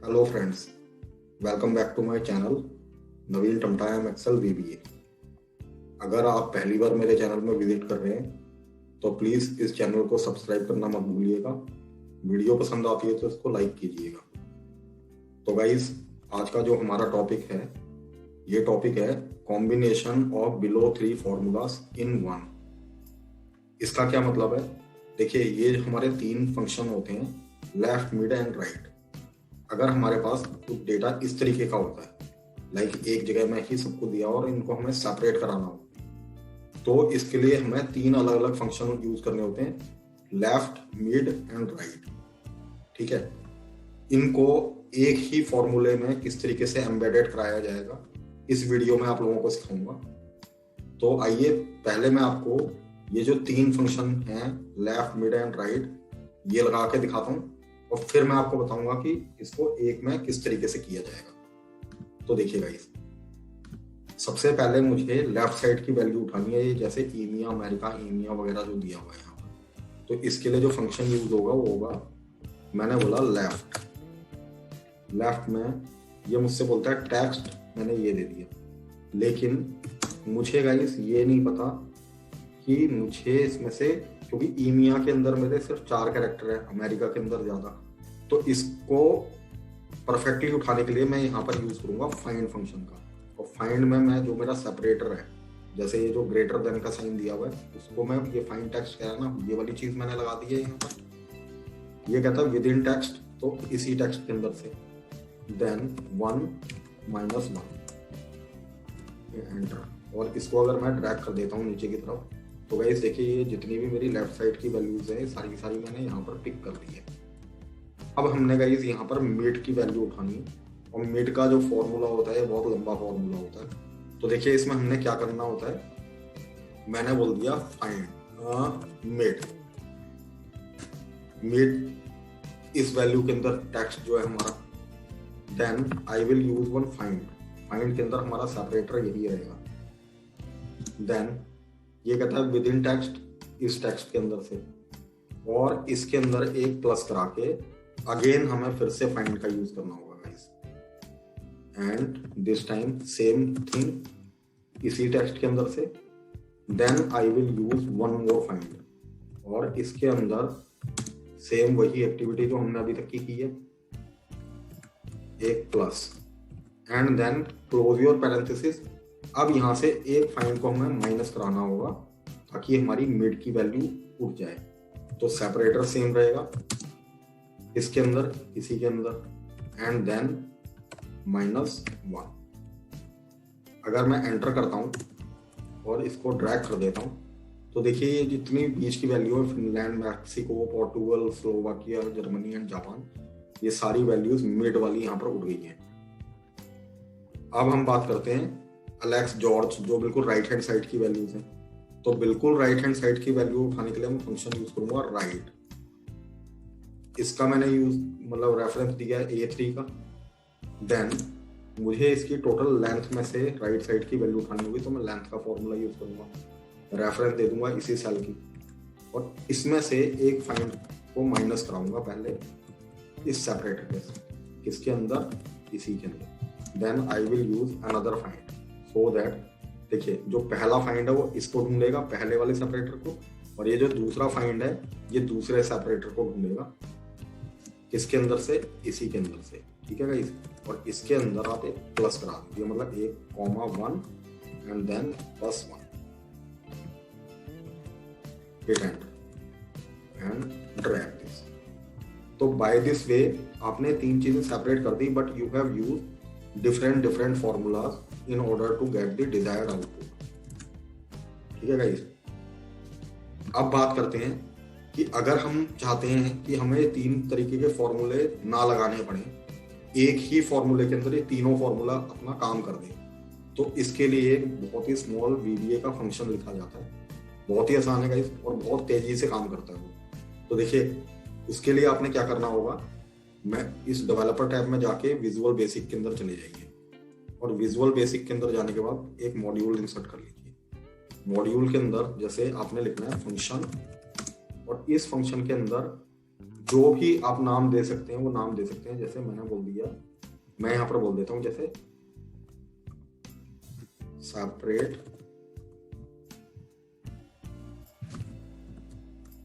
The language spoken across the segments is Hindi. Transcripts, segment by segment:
Hello friends, welcome back to my channel Naveen टमटायम एक्सेल वीबीए। अगर आप पहली बार मेरे चैनल में विजिट कर रहे हैं तो प्लीज़ इस चैनल को सब्सक्राइब करना मत भूलिएगा। वीडियो पसंद आती है तो इसको लाइक कीजिएगा। तो गाइस, आज का जो हमारा टॉपिक है, ये टॉपिक है combination of below 3 formulas in one. इसका क्या मतलब है? देखिए, ये हमारे 3 फंक्शन होते हैं, लेफ्ट, मिड एंड राइट। अगर हमारे पास कुछ डेटा इस तरीके का होता है, लाइक एक जगह में ही सबको दिया और इनको हमें सेपरेट कराना हो, तो इसके लिए हमें 3 अलग अलग फंक्शन यूज करने होते हैं, लेफ्ट, मिड एंड राइट। ठीक है, इनको एक ही फॉर्मूले में किस तरीके से एम्बेडेड कराया जाएगा, इस वीडियो में आप लोगों को सिखाऊंगा। तो आइए पहले मैं आपको ये जो 3 फंक्शन हैं, लेफ्ट, मिड एंड राइट, ये लगा के दिखाता हूँ और फिर मैं आपको बताऊंगा कि इसको एक में किस तरीके से किया जाएगा। तो देखिएगा, इस सबसे पहले मुझे लेफ्ट साइड की वैल्यू उठानी है, जैसे ईमिया, अमेरिका, ईमिया वगैरह जो दिया हुआ है यहाँ पर। तो इसके लिए जो फंक्शन यूज होगा वो होगा, मैंने बोला लेफ्ट। लेफ्ट में ये मुझसे बोलता है टेक्स्ट, मैंने ये दे दिया, लेकिन मुझे गाइस ये नहीं पता कि मुझे इसमें से, क्योंकि ईमिया के अंदर मेरे सिर्फ 4 कैरेक्टर है, अमेरिका के अंदर ज्यादा, तो इसको परफेक्टली उठाने के लिए मैं यहाँ पर यूज करूंगा फाइंड फंक्शन का। और फाइंड में मैं जो मेरा सेपरेटर है, जैसे ये जो ग्रेटर देन का साइन दिया हुआ है, उसको मैं ये फाइंड टेक्स्ट कह रहा ना, ये वाली चीज मैंने लगा दी है यहाँ पर। ये कहता है विद इन टेक्स्ट, तो इसी टेक्स्ट के अंदर से देन 1 -1 एंटर। और इसको अगर मैं ड्रैग कर देता हूँ नीचे की तरफ, तो गाइस देखिए, ये जितनी भी मेरी लेफ्ट साइड की वैल्यूज है सारी की सारी मैंने यहाँ पर पिक कर दी है। अब हमने गाइस यहाँ पर मिड की वैल्यू उठानी है, और मिड का जो फॉर्मूला होता है बहुत लंबा फॉर्मूला होता है। तो देखिए, इसमें हमने क्या करना होता है, मैंने बोल दिया फाइंड मिड। मिड इस वैल्यू के अंदर टेक्स्ट जो है हमारा, then I will use one find. Find के अंदर हमारा सेपरेटर यही रहेगा। देन ये कहता है विद इन टेक्स्ट, इस टेक्स्ट के अंदर से, और इसके अंदर एक प्लस करा के अगेन हमें फिर से फाइंड का यूज करना होगा guys. And this time same thing, इसी टेक्स्ट के अंदर से, then I will use one more find, और इसके अंदर सेम वही एक्टिविटी जो हमने अभी तक की है, एक plus, and then close your parenthesis. अब यहां से एक फाइंड को हमें माइनस कराना होगा ताकि हमारी मिड की वैल्यू उठ जाए। तो सेपरेटर सेम रहेगा, इसके अंदर, इसी के अंदर, एंड देन -1। अगर मैं एंटर करता हूं और इसको ड्रैग कर देता हूं, तो देखिए ये जितनी बीच की वैल्यू है, Finland, Mexico, Portugal, Slovakia, Germany and Japan, ये सारी वैल्यूज मिड वाली यहाँ पर उठ गई है। अब हम बात करते हैं अलेक्स, जॉर्ज, जो बिल्कुल राइट हैंड साइड की वैल्यूज हैं। तो बिल्कुल राइट हैंड साइड की वैल्यू उठाने के लिए मैं फंक्शन यूज करूंगा राइट। इसका मैंने यूज मतलब रेफरेंस दिया है A3 का। देन मुझे इसकी टोटल लेंथ में से राइट साइड की वैल्यू उठानी होगी, तो मैं लेंथ का फॉर्मूला यूज करूंगा, रेफरेंस दे दूंगा इसी सेल की, और इसमें से एक फाइंड को माइनस कराऊंगा पहले इस सेपरेटर के, किसके अंदर, इसी के अंदर। Then I will use another find, so that, देखिए जो पहला फाइंड है वो इसको ढूंढेगा, पहले वाले सेपरेटर को, और ये जो दूसरा फाइंड है ये दूसरे सेपरेटर को ढूंढेगा, किसके अंदर से, इसी के अंदर से। ठीक है गाइस, और इसके अंदर आप एक प्लस करा दीजिए, मतलब 1,1 and then +1, hit enter and drag this. तो बाय दिस वे आपने 3 चीजें सेपरेट कर दी, but you have used different formulas in order to get the desired output. ठीक है गाइस, अब बात करते हैं कि अगर हम चाहते हैं कि हमें 3 तरीके के फॉर्मूले ना लगाने पड़े, एक ही फॉर्मूले के अंदर ये तीनों फॉर्मूला अपना काम कर दें, तो इसके लिए एक बहुत ही स्मॉल VBA का फंक्शन लिखा जाता है। बहुत ही आसान है गाइस, और बहुत तेजी से काम करता है वो। तो देखिए, उसके लिए आपने क्या करना होगा, मैं इस डेवलपर टैब में जाके विजुअल बेसिक के अंदर चले जाइए, और विजुअल बेसिक के अंदर जाने के बाद एक मॉड्यूल इंसर्ट कर लीजिए। मॉड्यूल के अंदर जैसे आपने लिखना है फंक्शन, और इस फंक्शन के अंदर जो भी आप नाम दे सकते हैं वो नाम दे सकते हैं। जैसे मैंने बोल दिया, मैं यहाँ पर बोल देता हूँ जैसे सेपरेट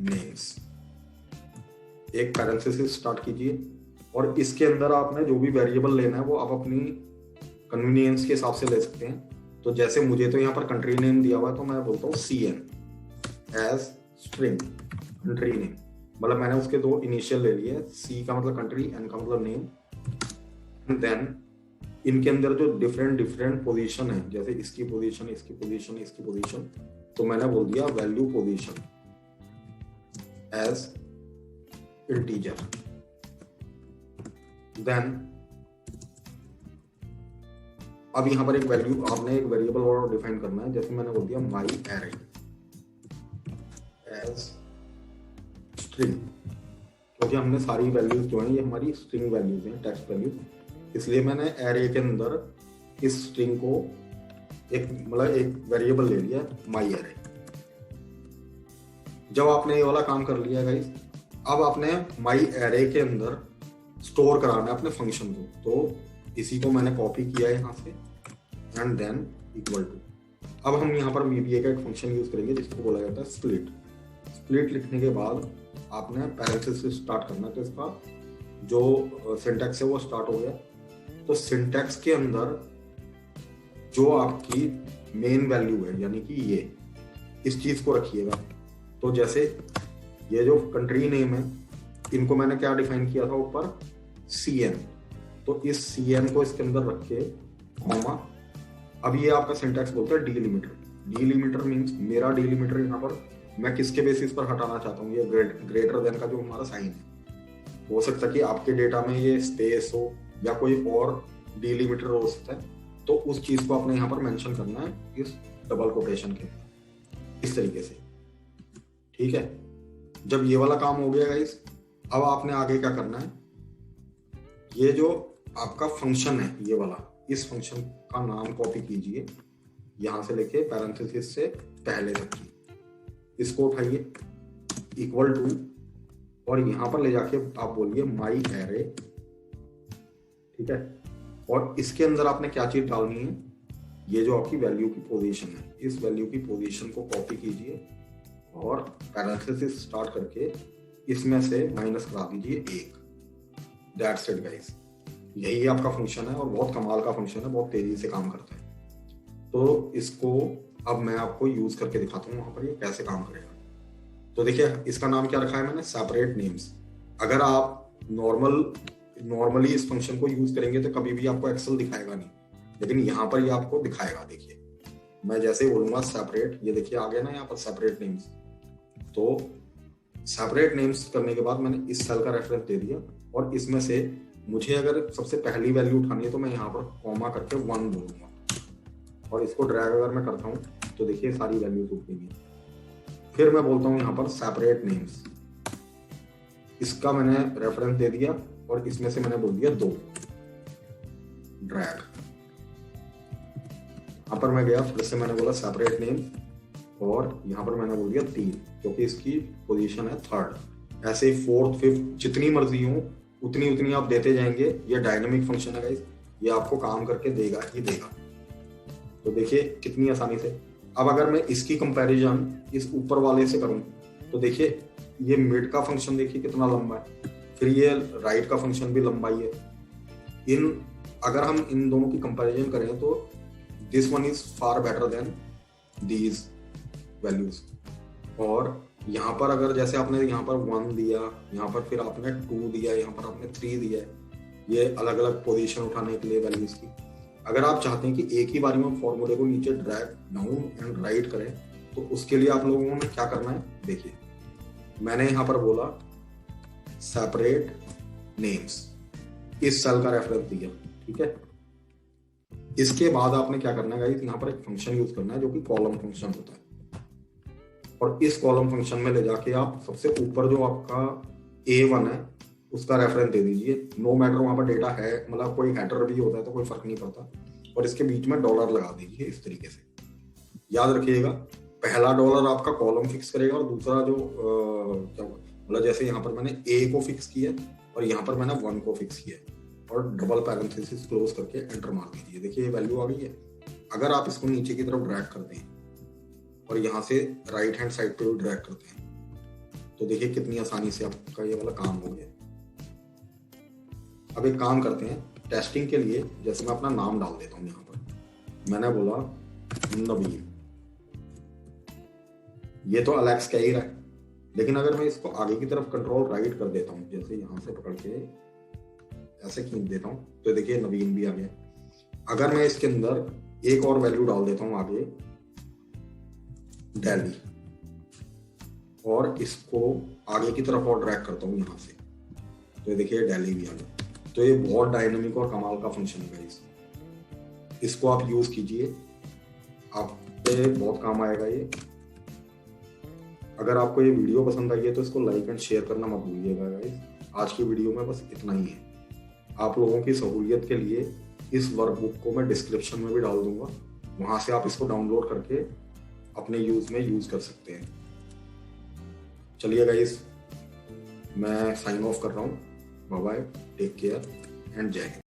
नेम्स, एक पैरेंथेसिस स्टार्ट कीजिए और इसके अंदर आपने जो भी वेरिएबल लेना है वो आप अपनी कन्वीनियंस के हिसाब से ले सकते हैं। तो जैसे मुझे तो यहाँ पर कंट्री नेम दिया हुआ है तो मैं बोलता हूँ CN as string country name, मतलब मैंने उसके दो इनिशियल ले लिए, C का मतलब कंट्री, N का मतलब नेम। एंड देन इनके अंदर जो डिफरेंट पोजीशन है, जैसे इसकी पोजीशन, इसकी पोजीशन, इसकी पोजीशन, तो मैंने बोल दिया value position as integer. Then अब यहाँ पर एक वैल्यू, आपने एक वेरिएबल और डिफाइन करना है। जैसे मैंने बोल दिया माई एरे एज स्ट्रिंग, क्योंकि हमने सारी वैल्यूज जो है ये हमारी स्ट्रिंग वैल्यूज हैं, टेक्स्ट वैल्यू, इसलिए मैंने एरे के अंदर इस स्ट्रिंग को एक मतलब एक वेरिएबल ले लिया माई एरे। जब आपने ये वाला काम कर लिया गाइस, अब आपने माई एरे के अंदर स्टोर कराना है अपने फंक्शन को। तो इसी को मैंने कॉपी किया है यहाँ से एंड देन इक्वल टू। अब हम यहाँ पर VBA का एक फंक्शन यूज करेंगे जिसको बोला जाता है स्प्लिट। स्प्लिट लिखने के बाद आपने पैरेंथेसिस से स्टार्ट करना है, तो इसका जो सिंटैक्स है वो स्टार्ट हो गया। तो सिंटैक्स के अंदर जो आपकी मेन वैल्यू है यानी कि ये, इस चीज को रखिएगा। तो जैसे ये जो कंट्री नेम है इनको मैंने क्या डिफाइन किया था ऊपर, CN, तो इस CN को इसके अंदर रख के कॉमा। अब ये आपका सिंटैक्स बोलता है डीलिमिटर। डीलिमिटर मींस मेरा डीलिमिटर यहाँ पर मैं किसके बेसिस पर हटाना चाहता हूँ, ये ग्रेटर देन का जो हमारा साइन है। हो सकता है कि आपके डेटा में ये स्पेस हो या कोई और डीलिमिटर हो सकता है, तो उस चीज को आपने यहाँ पर मेंशन करना है इस डबल कोटेशन के, इस तरीके से, ठीक है। जब ये वाला काम हो गया गाइस, अब आपने आगे क्या करना है, ये जो आपका फंक्शन है ये वाला, इस फंक्शन का नाम कॉपी कीजिए, यहां से लेके पैरेंथेसिस से पहले तक की, इसको उठाइए इक्वल टू, और यहां पर ले जाके आप बोलिए माई एरे, ठीक है। और इसके अंदर आपने क्या चीज डालनी है, ये जो आपकी वैल्यू की पोजीशन है, इस वैल्यू की पोजीशन को कॉपी कीजिए और पैरेंथेसिस स्टार्ट करके इसमें से माइनस करा दीजिए 1। दैट्स इट गाइस, यही आपका फंक्शन है और बहुत कमाल का फंक्शन है, बहुत तेजी से काम करता है। तो इसको अब मैं आपको यूज करके दिखाता हूँ वहां पर ये कैसे काम करेगा। तो देखिए इसका नाम क्या रखा है मैंने, सेपरेट नेम्स। अगर आप नॉर्मली इस फंक्शन को यूज करेंगे तो कभी भी आपको एक्सेल दिखाएगा नहीं, लेकिन यहाँ पर ये आपको दिखाएगा। देखिए मैं जैसे ही बोलूंगा सेपरेट, ये देखिए आ गया ना यहाँ पर सेपरेट नेम्स। तो सेपरेट नेम्स करने के बाद मैंने इस सेल का रेफरेंस दे दिया, और इसमें से मुझे अगर सबसे पहली वैल्यू उठानी है तो मैं यहाँ पर कॉमा करके 1 बोलूंगा, और इसको ड्रैग अगर मैं करता हूँ तो देखिए सारी वैल्यूज उठेंगी। फिर मैं बोलता हूँ यहाँ पर सेपरेट नेम्स, इसका मैंने रेफरेंस दे दिया और इसमें से मैंने बोल दिया 2, ड्रैग। यहाँ पर मैं गया, फिर से मैंने बोला सेपरेट नेम, और यहाँ पर मैंने बोल दिया 3 क्योंकि इसकी पोजीशन है 3rd। ऐसे ही 4th 5th जितनी मर्जी हो उतनी आप देते जाएंगे। ये डायनामिक फंक्शन है गाइस, ये आपको काम करके देगा ही देगा। तो देखिए कितनी आसानी से। अब अगर मैं इसकी कंपैरिजन इस ऊपर वाले से करूं तो देखिए ये मिड का फंक्शन देखिए कितना लंबा है, फिर ये राइट का फंक्शन भी लंबा ही है। अगर हम इन दोनों की कंपैरिजन करें तो this one is far better than these values. और यहाँ पर अगर जैसे आपने यहाँ पर 1 दिया, यहाँ पर फिर आपने 2 दिया, यहाँ पर आपने 3 दिया है, ये अलग अलग पोजीशन उठाने के लिए वैल्यूज की। अगर आप चाहते हैं कि एक ही बारी में फॉर्मूले को नीचे ड्रैग डाउन एंड राइट करें तो उसके लिए आप लोगों ने क्या करना है, देखिए मैंने यहाँ पर बोला सेपरेट नेम्स, इस सेल का रेफरेंस दिया, ठीक है। इसके बाद आपने क्या करना है गाइस, यहाँ पर एक फंक्शन यूज करना है जो कि कॉलम फंक्शन होता है, और इस कॉलम फंक्शन में ले जाके आप सबसे ऊपर जो आपका A1 है उसका रेफरेंस दे दीजिए। नो मैटर वहां पर डेटा है, मतलब कोई हेडर भी होता है तो कोई फर्क नहीं पड़ता, और इसके बीच में डॉलर लगा दीजिए इस तरीके से। याद रखिएगा पहला डॉलर आपका कॉलम फिक्स करेगा और दूसरा जो मतलब जैसे यहाँ पर मैंने ए को फिक्स किया और यहाँ पर मैंने 1 को फिक्स किया और डबल पैरेंथेसिस क्लोज करके एंटर मार दीजिए। देखिए ये वैल्यू आ गई है। अगर आप इसको नीचे की तरफ ड्रैग करते हैं और यहाँ से राइट हैंड साइड पे भी ड्रैग करते हैं तो देखिए कितनी आसानी से आपका ये वाला काम हो गया। अब एक काम करते हैं टेस्टिंग के लिए, जैसे मैं अपना नाम डाल देता हूँ। यहाँ पर मैंने बोला नबील, ये तो अलेक्स कह ही रहा है, लेकिन अगर मैं इसको आगे की तरफ कंट्रोल राइट कर देता हूँ, जैसे यहाँ से पकड़ के ऐसे खींच देता हूँ तो देखिए नवीन भी आ गया। अगर मैं इसके अंदर एक और वैल्यू डाल देता हूँ आगे, दिल्ली, और इसको आगे की तरफ और ड्रैग करता हूँ यहाँ से, तो देखिए दिल्ली भी आ गया। तो ये बहुत डायनामिक और कमाल का फंक्शन है गाइस, इसको आप यूज कीजिए, आप पे बहुत काम आएगा ये। अगर आपको ये वीडियो पसंद आई है तो इसको लाइक एंड शेयर करना मत भूलिएगा गाइस। आज की वीडियो में बस इतना ही है। आप लोगों की सहूलियत के लिए इस वर्कबुक को मैं डिस्क्रिप्शन में भी डाल दूंगा, वहां से आप इसको डाउनलोड करके अपने यूज में यूज कर सकते हैं। चलिए गाइस, मैं साइन ऑफ कर रहा हूँ। Bye bye, take care and जय हिंद।